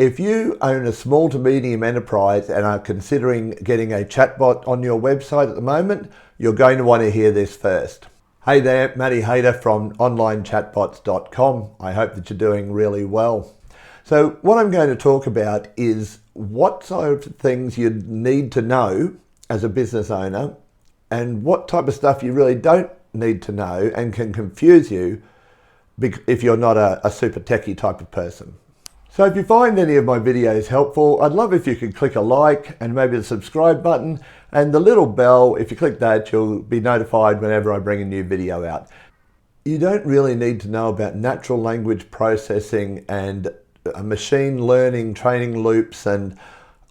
If you own a small to medium enterprise and are considering getting a chatbot on your website at the moment, you're going to want to hear this first. Hey there, Matty Hayter from onlinechatbots.com. I hope that you're doing really well. So what I'm going to talk about is what sort of things you need to know as a business owner and what type of stuff you really don't need to know and can confuse you if you're not a super techie type of person. So if you find any of my videos helpful, I'd love if you could click a like and maybe the subscribe button and the little bell. If you click that, you'll be notified whenever I bring a new video out. You don't really need to know about natural language processing and machine learning training loops and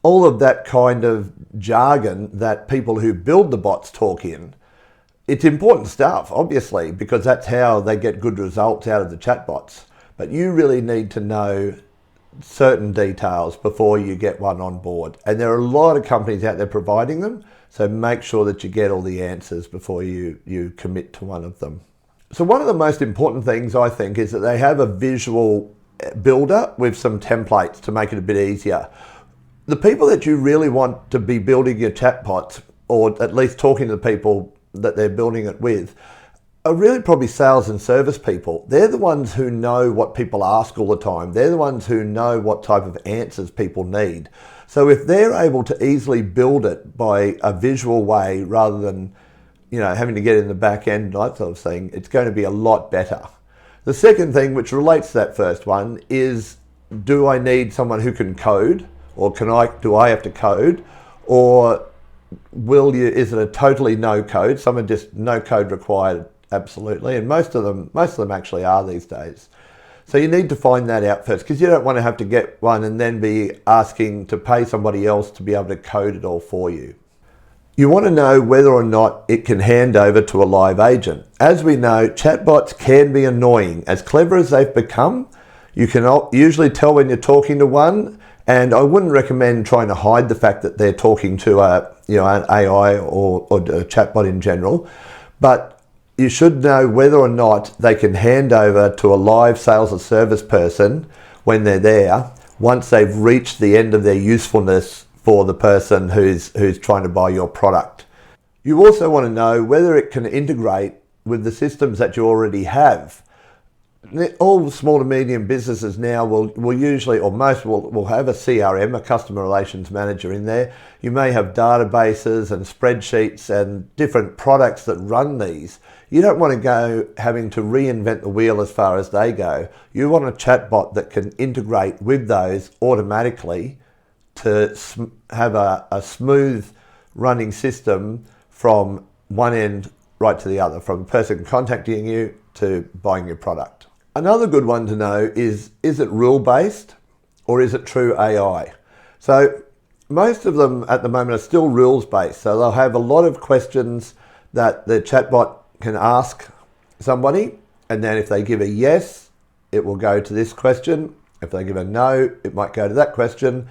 all of that kind of jargon that people who build the bots talk in. It's important stuff, obviously, because that's how they get good results out of the chatbots. But you really need to know certain details before you get one on board. And there are a lot of companies out there providing them, so make sure that you get all the answers before you commit to one of them. So one of the most important things, I think, is that they have a visual builder with some templates to make it a bit easier. The people that you really want to be building your chatbots, or at least talking to the people that they're building it with, are really probably sales and service people. They're the ones who know what people ask all the time. They're the ones who know what type of answers people need. So if they're able to easily build it by a visual way rather than, having to get in the back end, that sort of thing, it's going to be a lot better. The second thing, which relates to that first one, is do I need someone who can code, or do I have to code, or is it a totally no code? Some are just no code required. Absolutely, and most of them actually are these days. So you need to find that out first, because you don't want to have to get one and then be asking to pay somebody else to be able to code it all for you. You want to know whether or not it can hand over to a live agent. As we know, chatbots can be annoying. As clever as they've become, you can usually tell when you're talking to one, and I wouldn't recommend trying to hide the fact that they're talking to an AI or a chatbot in general, but you should know whether or not they can hand over to a live sales or service person when they're there, once they've reached the end of their usefulness for the person who's trying to buy your product. You also want to know whether it can integrate with the systems that you already have. All small to medium businesses now will usually, or most will have a CRM, a customer relations manager in there. You may have databases and spreadsheets and different products that run these. You don't want to go having to reinvent the wheel as far as they go. You want a chatbot that can integrate with those automatically to have a smooth running system from one end right to the other, from the person contacting you to buying your product. Another good one to know is it rule-based or is it true AI? So most of them at the moment are still rules-based. So they'll have a lot of questions that the chatbot can ask somebody, and then if they give a yes, it will go to this question. If they give a no, it might go to that question.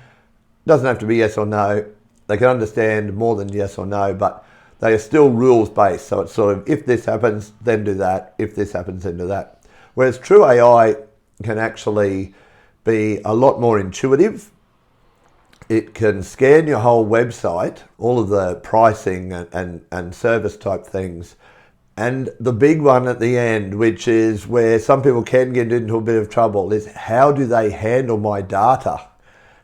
Doesn't have to be yes or no. They can understand more than yes or no, but they are still rules-based. So it's sort of, if this happens, then do that. If this happens, then do that. Whereas true AI can actually be a lot more intuitive. It can scan your whole website, all of the pricing and service type things. And the big one at the end, which is where some people can get into a bit of trouble, is how do they handle my data?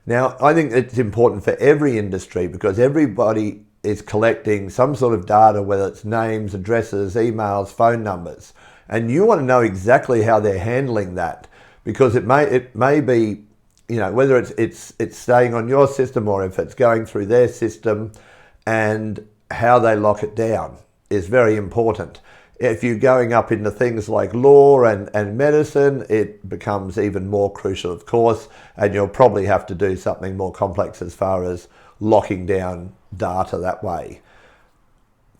Now, I think it's important for every industry because everybody is collecting some sort of data, whether it's names, addresses, emails, phone numbers. And you want to know exactly how they're handling that, because it may be, whether it's staying on your system or if it's going through their system, and how they lock it down is very important. If you're going up into things like law and medicine, it becomes even more crucial, of course, and you'll probably have to do something more complex as far as locking down data that way.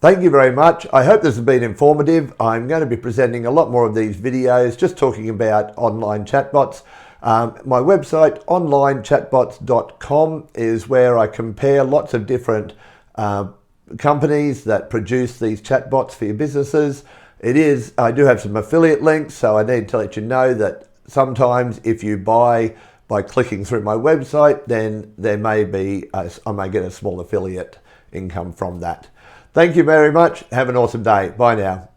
Thank you very much. I hope this has been informative. I'm going to be presenting a lot more of these videos, just talking about online chatbots. My website, onlinechatbots.com, is where I compare lots of different companies that produce these chatbots for your businesses. I do have some affiliate links, so I need to let you know that sometimes if you buy by clicking through my website, then there may be, I may get a small affiliate income from that. Thank you very much. Have an awesome day. Bye now.